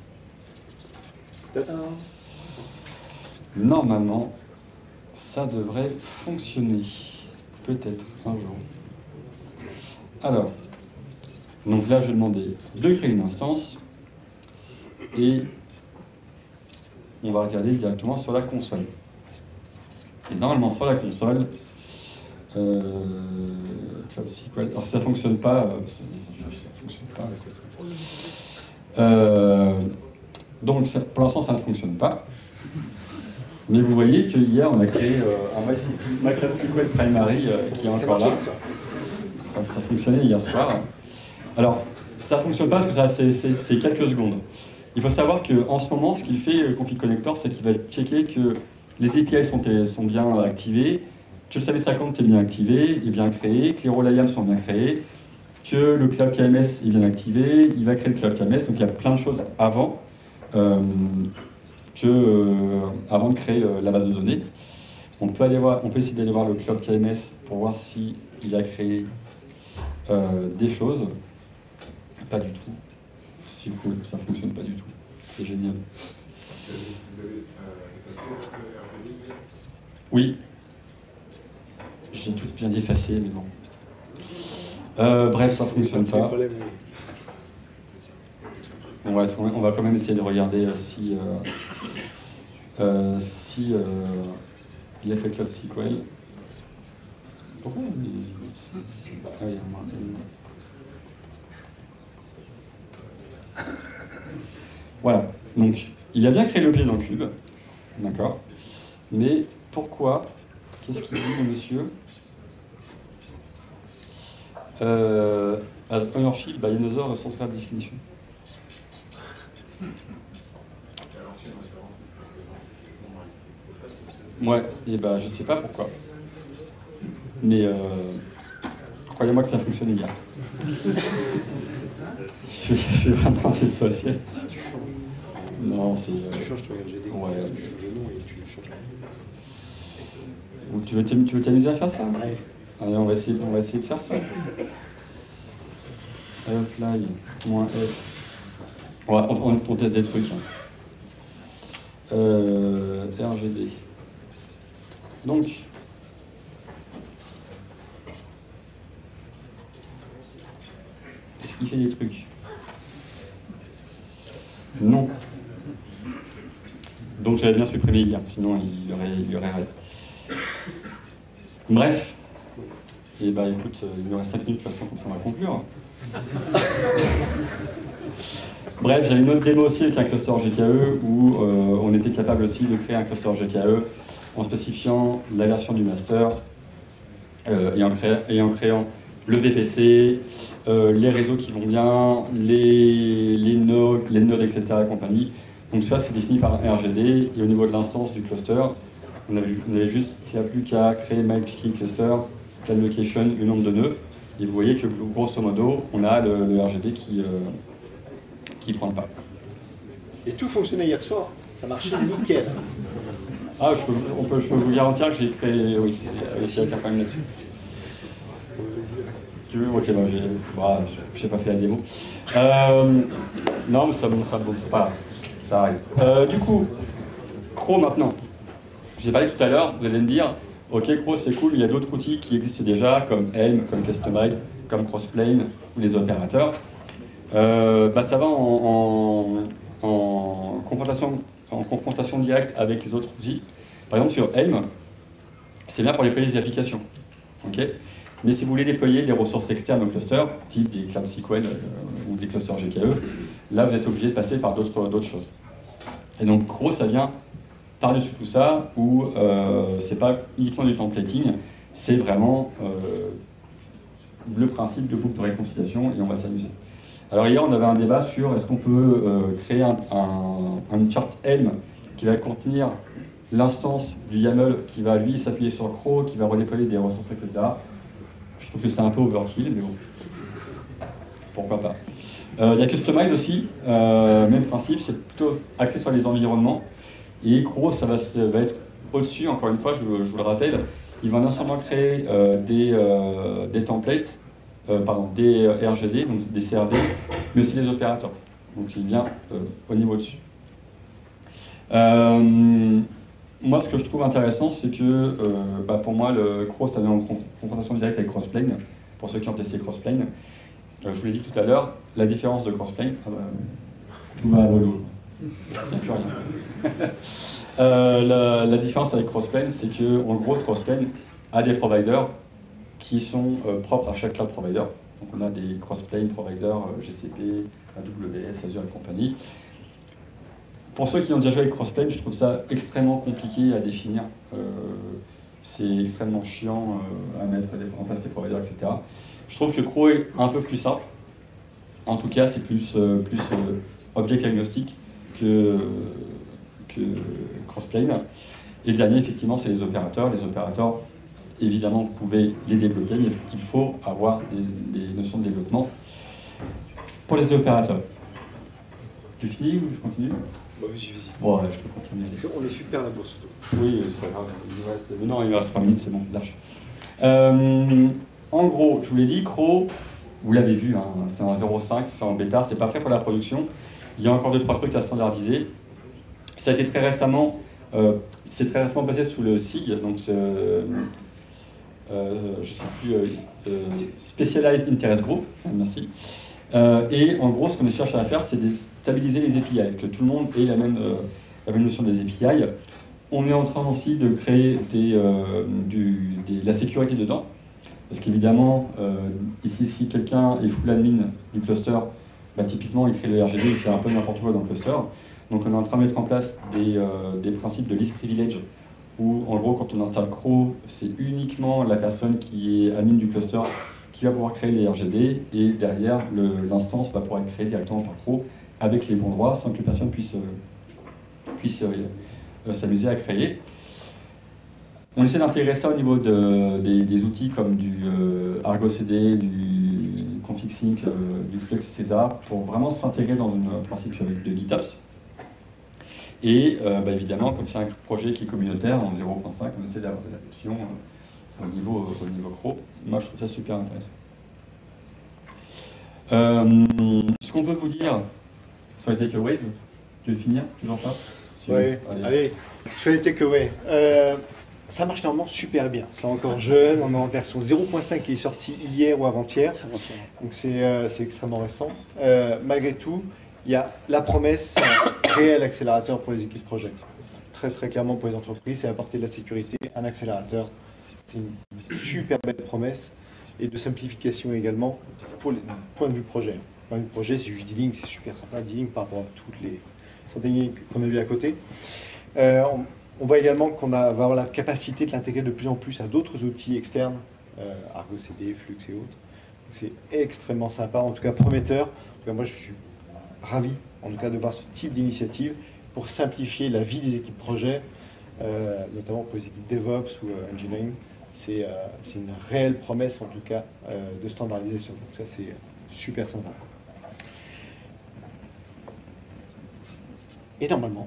ça devrait fonctionner. Peut-être un jour. Alors, donc là, je demandais de créer une instance et on va regarder directement sur la console. Et normalement, sur la console, Cloud SQL, alors si ça ne fonctionne pas, donc pour l'instant, ça ne fonctionne pas. Mais vous voyez qu'hier, on a créé un Cloud SQL Primary qui est encore là. Ça fonctionnait hier soir. Alors, ça ne fonctionne pas parce que c'est quelques secondes. Il faut savoir qu'en ce moment, ce qu'il fait, Config Connector, c'est qu'il va checker que les API sont bien activés, que le service account est bien activé, est bien créé, que les rôles IAM sont bien créés, que le Cloud KMS est bien activé, il va créer le Cloud KMS, donc il y a plein de choses avant, avant de créer la base de données. On peut essayer d'aller voir le Cloud KMS pour voir s'il a créé des choses. Pas du tout. C'est cool, ça fonctionne pas du tout. C'est génial. Vous avez effacé le RGD? Oui. J'ai tout bien effacé, mais bon. Bref, ça fonctionne pas. On va quand même essayer de regarder si il a fait Cloud SQL. Pourquoi voilà, donc il a bien créé l'objet dans le cube, d'accord, mais pourquoi, qu'est-ce qu'il dit le monsieur as ownership by another resource graph definition. Ouais, et ben je sais pas pourquoi, mais croyez-moi que ça fonctionne hier. Je suis vraiment désolé. Si tu changes. Non, c'est. Tu changes ton RGD. Ouais. Tu changes le nom et tu changes la. Ou tu veux t'amuser à faire ça? Ouais. Allez, on va essayer de faire ça. Apply, -F. On teste des trucs. RGB. Donc, est-ce qu'il fait des trucs? Non. Donc j'avais bien supprimé hier, sinon il y aurait arrêté. Bref. Et bah écoute, il nous reste 5 minutes de toute façon, comme ça on va conclure. Bref, j'avais une autre démo aussi avec un cluster GKE où on était capable aussi de créer un cluster GKE en spécifiant la version du master et en créant le VPC, les réseaux qui vont bien, les nodes, etc. et compagnie. Donc ça, c'est défini par un RGD, et au niveau de l'instance du cluster, on avait juste plus qu'à créer MyCluster, plan location, le nombre de nœuds, et vous voyez que grosso modo, on a le RGD qui prend le pas. Et tout fonctionnait hier soir, ça marchait nickel. Ah, je peux vous garantir que j'ai créé, oui, réussi à faire quand même là-dessus. Tu veux? Ok, j'ai pas fait la démo. Non, mais ça bon, c'est pas grave, ça arrive. Du coup, Crow maintenant. Je vous ai parlé tout à l'heure, vous allez me dire, ok, Crow c'est cool, il y a d'autres outils qui existent déjà, comme Helm, comme Customize, comme Crossplane, ou les opérateurs. Ça va en confrontation directe avec les autres outils. Par exemple, sur Helm, c'est bien pour déployer des applications. Okay, mais si vous voulez déployer des ressources externes au cluster, type des Cloud SQL ou des clusters GKE, là vous êtes obligé de passer par d'autres choses. Et donc Crow, ça vient par-dessus tout ça, où c'est pas uniquement du templating, c'est vraiment le principe de boucle de réconciliation, et on va s'amuser. Alors hier, on avait un débat sur est-ce qu'on peut créer un chart Helm qui va contenir l'instance du YAML qui va lui s'appuyer sur Crow, qui va redéployer des ressources, etc. Je trouve que c'est un peu overkill, mais bon, pourquoi pas. Il y a Customize aussi, même principe, c'est plutôt axé sur les environnements. Et Crow, ça va être au-dessus, encore une fois, je vous le rappelle, il va non seulement créer des templates, des RGD, donc des CRD, mais aussi des opérateurs. Donc il vient au niveau dessus. Moi, ce que je trouve intéressant, c'est que pour moi, le Crow, ça vient en confrontation directe avec Crossplane, pour ceux qui ont testé Crossplane. Je vous l'ai dit tout à l'heure, la différence de Crossplane, tout va à l'eau. Il n'y a plus rien. La différence avec Crossplane, c'est que en gros, Crossplane a des providers qui sont propres à chaque cloud provider. Donc on a des Crossplane providers GCP, AWS, Azure et compagnie. Pour ceux qui ont déjà joué avec Crossplane, je trouve ça extrêmement compliqué à définir. C'est extrêmement chiant à mettre en place des providers, etc. Je trouve que Crow est un peu plus simple. En tout cas, c'est plus object agnostique que Crossplane. Et le dernier, effectivement, c'est les opérateurs. Les opérateurs, évidemment, vous pouvez les développer, mais il faut avoir des notions de développement pour les opérateurs. Tu finis ou je continue? Vas-y. Bon, ouais, je peux continuer. On est super là pour ce tour. Oui, c'est pas grave. Il me reste 3 minutes, c'est bon, lâche. En gros, je vous l'ai dit, Crow, vous l'avez vu, hein, c'est en 0.5, c'est en bêta, c'est pas prêt pour la production. Il y a encore 2-3 trucs à standardiser. Ça a été très récemment, c'est très récemment passé sous le SIG, donc je sais plus, Specialized Interest Group, merci. Et en gros, ce qu'on cherche à faire, c'est de stabiliser les API, que tout le monde ait la même notion des API. On est en train aussi de créer la sécurité dedans, parce qu'évidemment, ici, si quelqu'un est full admin du cluster, typiquement, il crée le RGD, il fait un peu n'importe quoi dans le cluster. Donc on est en train de mettre en place des principes de least privilege, où en gros, quand on installe Crow, c'est uniquement la personne qui est admin du cluster qui va pouvoir créer les RGD, et derrière, l'instance va pouvoir être créée directement par Crow avec les bons droits, sans que personne puisse s'amuser à créer. On essaie d'intégrer ça au niveau des outils comme du Argo CD, du config sync, du Flux, etc., pour vraiment s'intégrer dans un principe de GitOps. Et évidemment, comme c'est un projet qui est communautaire, en 0.5, on essaie d'avoir des adoptions au niveau cro. Moi, je trouve ça super intéressant. Ce qu'on peut vous dire sur les takeaways, tu veux finir, Jean-Charles? Oui, allez, je fais les takeaways. Ça marche normalement super bien. C'est encore jeune, on est en version 0.5 qui est sortie hier ou avant-hier. Donc c'est extrêmement récent. Malgré tout, il y a la promesse d'un réel accélérateur pour les équipes projet. Très très clairement pour les entreprises, c'est apporter de la sécurité, un accélérateur. C'est une super belle promesse et de simplification également pour le point de vue projet. Point de vue projet, c'est juste D-Link, c'est super sympa. D-Link par rapport à toutes les stratégies qu'on a vues à côté. On voit également qu'on va avoir la capacité de l'intégrer de plus en plus à d'autres outils externes, Argo CD, Flux et autres. C'est extrêmement sympa, en tout cas prometteur. En tout cas, moi, je suis ravi, en tout cas, de voir ce type d'initiative pour simplifier la vie des équipes projet, notamment pour les équipes DevOps ou Engineering. C'est une réelle promesse, en tout cas, de standardisation. Donc ça, c'est super sympa. Et normalement,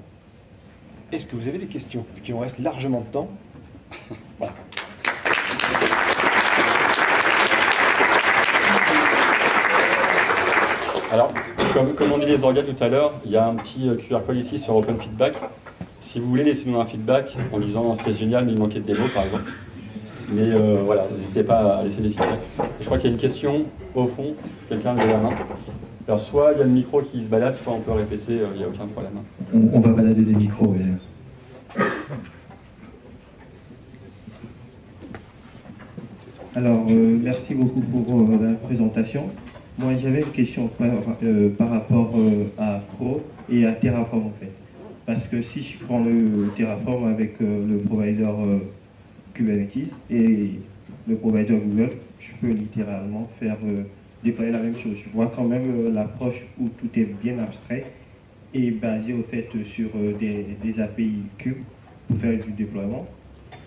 est-ce que vous avez des questions? Et puis on reste largement de temps. Voilà. Alors, comme on dit les orgas tout à l'heure, il y a un petit QR code ici sur Open Feedback. Si vous voulez, laissez-nous un feedback en disant c'était génial, mais il manquait de démo, par exemple. Mais voilà, n'hésitez pas à laisser des feedbacks. Je crois qu'il y a une question au fond, quelqu'un lève la main. Alors, soit il y a le micro qui se balade, soit on peut répéter, il n'y a aucun problème. On va balader des micros, oui. Alors, merci beaucoup pour la présentation. Moi, j'avais une question par rapport à Cro et à Terraform, en fait. Parce que si je prends le Terraform avec le provider Kubernetes et le provider Google, je peux littéralement faire déployer la même chose. Je vois quand même l'approche où tout est bien abstrait et basé au fait sur des API Kube pour faire du déploiement.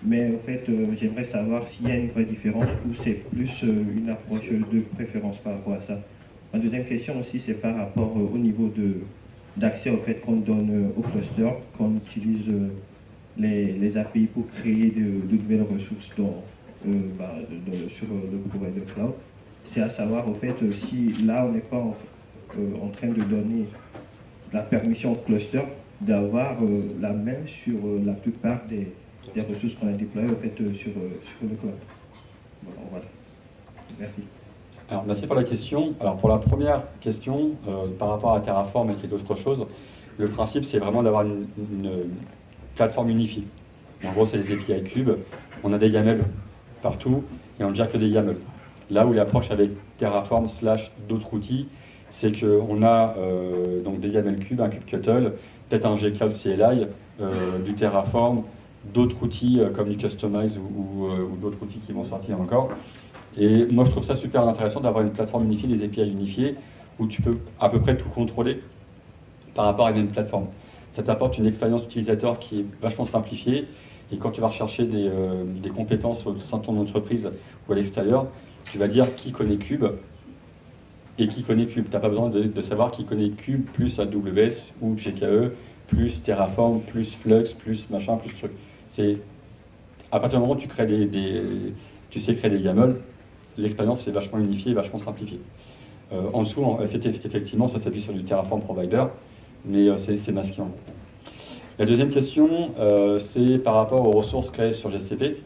Mais en fait, j'aimerais savoir s'il y a une vraie différence ou c'est plus une approche de préférence par rapport à ça. Ma deuxième question aussi, c'est par rapport au niveau d'accès au fait qu'on donne au cluster, qu'on utilise les API pour créer de nouvelles ressources sur le provider cloud. C'est à savoir au fait si là on n'est pas en train de donner la permission au cluster d'avoir la même sur la plupart des ressources qu'on a déployées au fait, sur le cloud. Bon, voilà. Merci. Alors, merci pour la question. Alors, pour la première question, par rapport à Terraform et d'autres choses, le principe, c'est vraiment d'avoir une plateforme unifiée. En gros, c'est les API Cube. On a des YAML partout et on ne gère que des YAML. Là où l'approche avec Terraform / d'autres outils, c'est qu'on a donc des YAML Cube, un kubectl, peut-être un gcloud CLI, du Terraform, d'autres outils comme du Kustomize ou d'autres outils qui vont sortir encore. Et moi, je trouve ça super intéressant d'avoir une plateforme unifiée, des API unifiées, où tu peux à peu près tout contrôler par rapport à une même plateforme. Ça t'apporte une expérience utilisateur qui est vachement simplifiée. Et quand tu vas rechercher des compétences au sein de ton entreprise ou à l'extérieur, tu vas dire qui connaît Cube et qui connaît Cube. Tu n'as pas besoin de savoir qui connaît Cube plus AWS ou GKE, plus Terraform, plus Flux, plus machin, plus truc. C'est à partir du moment où tu crées tu sais créer des YAML, l'expérience est vachement unifiée et vachement simplifiée. En dessous, effectivement, ça s'appuie sur du Terraform Provider, mais c'est masqué en gros. La deuxième question, c'est par rapport aux ressources créées sur GCP.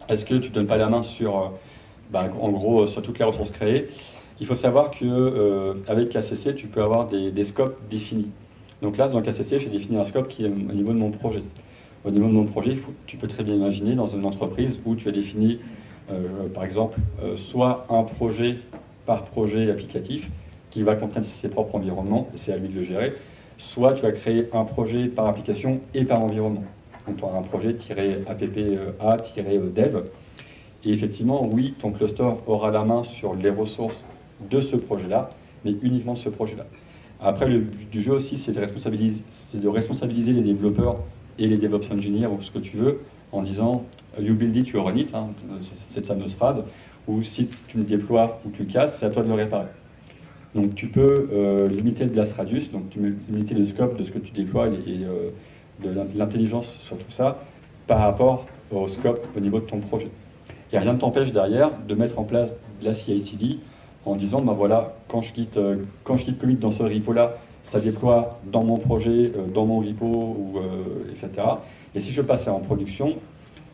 Est-ce que tu ne donnes pas la main sur, en gros, sur toutes les ressources créées? Il faut savoir qu'avec KCC, tu peux avoir des scopes définis. Donc là, dans KCC, j'ai défini un scope qui est au niveau de mon projet. Au niveau de mon projet, tu peux très bien imaginer dans une entreprise où tu as défini, par exemple, soit un projet par projet applicatif qui va contenir ses propres environnements, et c'est à lui de le gérer, soit tu vas créer un projet par application et par environnement. Donc tu auras un projet -appa-dev. Et effectivement, oui, ton cluster aura la main sur les ressources de ce projet-là, mais uniquement de ce projet-là. Après, le but du jeu aussi, c'est de responsabiliser les développeurs et les DevOps Engineers ou ce que tu veux, en disant « you build it, you run it », cette fameuse phrase, où si tu le déploies ou tu le casses, c'est à toi de le réparer. Donc tu peux limiter le blast radius, donc tu peux limiter le scope de ce que tu déploies et de l'intelligence sur tout ça par rapport au scope au niveau de ton projet. Et rien ne t'empêche derrière de mettre en place de la CI/CD en disant, ben voilà, quand je quitte commit dans ce repo-là, ça déploie dans mon projet, dans mon repo, etc. Et si je passe en production,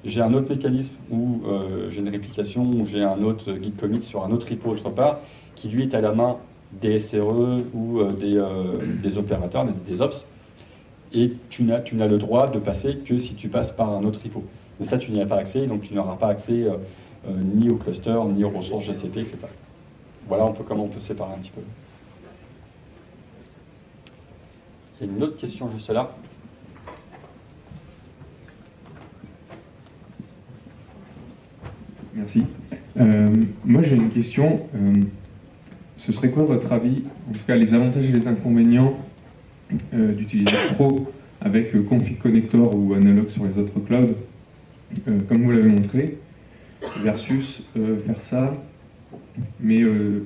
j'ai un autre mécanisme où j'ai une réplication, où j'ai un autre git commit sur un autre repo autre part, qui lui est à la main des SRE ou des opérateurs, des ops, et tu n'as le droit de passer que si tu passes par un autre repo. Mais ça, tu n'y as pas accès, donc tu n'auras pas accès ni au cluster, ni aux ressources GCP, etc. Voilà un peu comment on peut séparer un petit peu. Il y a une autre question juste là. Merci. Moi, j'ai une question. Ce serait quoi votre avis, en tout cas les avantages et les inconvénients d'utiliser Pro avec Config Connector ou Analog sur les autres clouds, comme vous l'avez montré, versus faire ça, mais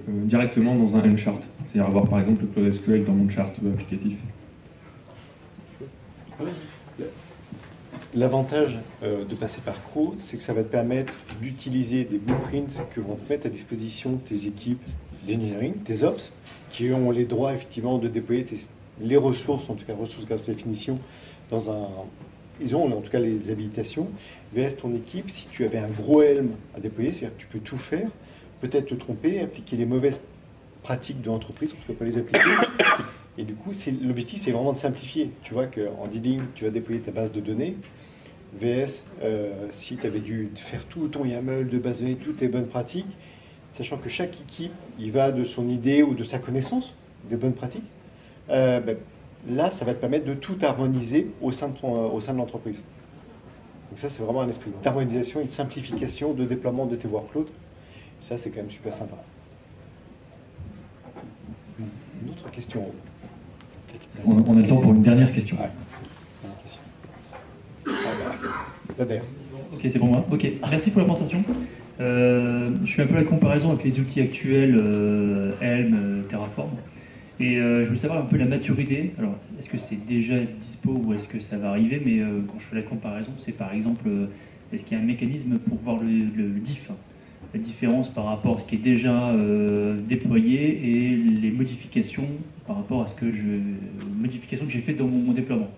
directement dans un M-chart, c'est-à-dire avoir par exemple le Cloud SQL dans mon chart applicatif. L'avantage de passer par Crow, c'est que ça va te permettre d'utiliser des blueprints que vont te mettre à disposition tes équipes d'engineering, tes ops, qui ont les droits effectivement de déployer les ressources, en tout cas ressources grâce à définition, dans un... Ils ont en tout cas les habilitations. VS ton équipe, si tu avais un gros Helm à déployer, c'est-à-dire que tu peux tout faire, peut-être te tromper, appliquer les mauvaises pratiques de l'entreprise, tu ne peux pas les appliquer. Et du coup, l'objectif, c'est vraiment de simplifier. Tu vois qu'en dealing, tu vas déployer ta base de données. VS, si tu avais dû faire tout ton YAML de base de données, toutes tes bonnes pratiques, sachant que chaque équipe, il va de son idée ou de sa connaissance des bonnes pratiques, là, ça va te permettre de tout harmoniser au sein de l'entreprise. Donc ça, c'est vraiment un esprit d'harmonisation et de simplification de déploiement de tes workloads. Et ça, c'est quand même super sympa. Une autre question. On a le temps pour une dernière question. Ouais. Là, d'ailleurs. Ok, c'est pour moi. Ok, merci pour la présentation. Je fais un peu la comparaison avec les outils actuels, Helm, Terraform. Et je veux savoir un peu la maturité. Alors, est-ce que c'est déjà dispo ou est-ce que ça va arriver? Mais quand je fais la comparaison, c'est par exemple, est-ce qu'il y a un mécanisme pour voir le diff, la différence par rapport à ce qui est déjà déployé et les modifications par rapport à modifications que j'ai faites dans mon déploiement.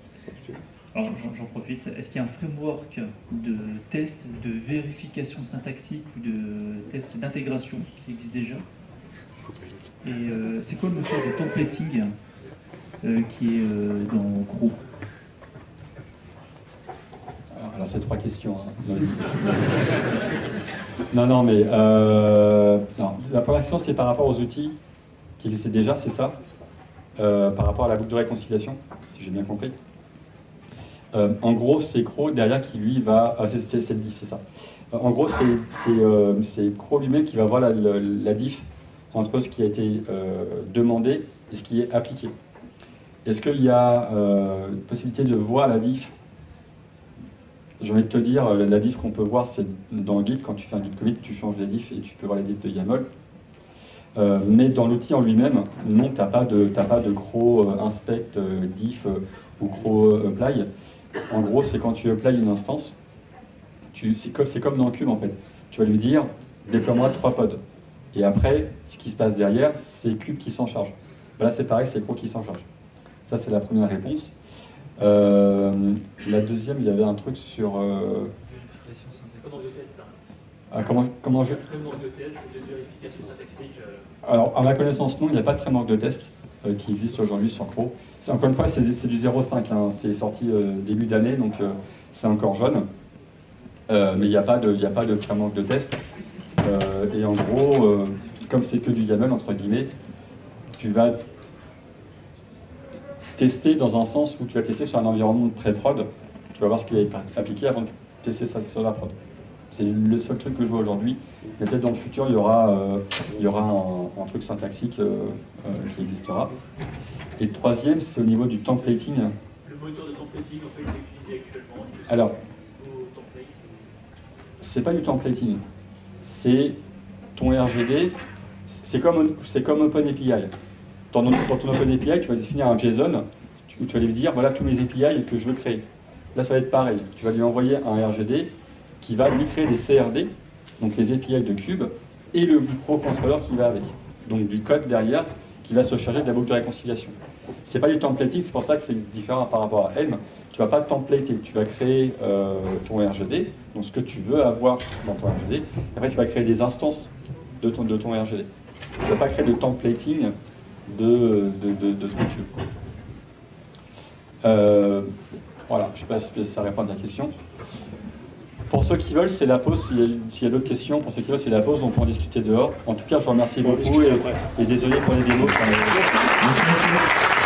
Alors j'en profite. Est-ce qu'il y a un framework de test, de vérification syntaxique ou de test d'intégration qui existe déjà? Et c'est quoi le moteur de templating qui est dans Crow? Alors c'est 3 questions. Hein. non, mais non. La première question, c'est par rapport aux outils qui existaient déjà, c'est ça, par rapport à la boucle de réconciliation, si j'ai bien compris. En gros, c'est Crow derrière qui lui va... c'est le diff, c'est ça. En gros, c'est Crow lui-même qui va voir la diff entre ce qui a été demandé et ce qui est appliqué. Est-ce qu'il y a une possibilité de voir la diff? J'ai envie de te dire, la diff qu'on peut voir, c'est dans le Git, quand tu fais un Git commit, tu changes les diffs et tu peux voir les diffs de YAML. Mais dans l'outil en lui-même, non, tu n'as pas de Crow inspect diff ou Crow apply. En gros, c'est quand tu apply une instance, c'est comme dans Cube en fait. Tu vas lui dire, déploie-moi 3 pods. Et après, ce qui se passe derrière, c'est Cube qui s'en charge. Là, c'est pareil, c'est Crow qui s'en charge. Ça, c'est la première réponse. La deuxième, il y avait un truc sur... Framework de test. Comment je... Framework de test et de vérification syntaxique. Alors, à ma connaissance, non, il n'y a pas de framework de test qui existe aujourd'hui sur Crow. Encore une fois, c'est du 0.5, hein, c'est sorti début d'année, donc c'est encore jeune. Mais il n'y a pas de framework de test. Et en gros, comme c'est que du YAML, entre guillemets, tu vas tester dans un sens où tu vas tester sur un environnement de pré-prod, tu vas voir ce qui est appliqué avant de tester ça sur la prod. C'est le seul truc que je vois aujourd'hui. Mais peut-être dans le futur, il y aura un truc syntaxique qui existera. Et le troisième, c'est au niveau du templating. Le moteur de templating, en fait, est utilisé actuellement. Alors, c'est pas du templating. C'est ton RGD, c'est comme OpenAPI. Dans ton OpenAPI, tu vas définir un JSON où tu vas lui dire voilà tous mes API que je veux créer. Là, ça va être pareil. Tu vas lui envoyer un RGD qui va lui créer des CRD donc les API de Cube, et le pro-contrôleur qui va avec. Donc du code derrière qui va se charger de la boucle de réconciliation. C'est pas du templating, c'est pour ça que c'est différent par rapport à Helm. Tu vas pas templater, tu vas créer ton RGD, donc ce que tu veux avoir dans ton RGD, et après tu vas créer des instances de ton RGD. Tu vas pas créer de templating de ce que tu veux. Voilà, je ne sais pas si ça répond à ta question. Pour ceux qui veulent, c'est la pause. S'il y a d'autres questions, pour ceux qui veulent, c'est la pause. On peut en discuter dehors. En tout cas, je vous remercie beaucoup et désolé pour les démos. Merci, monsieur.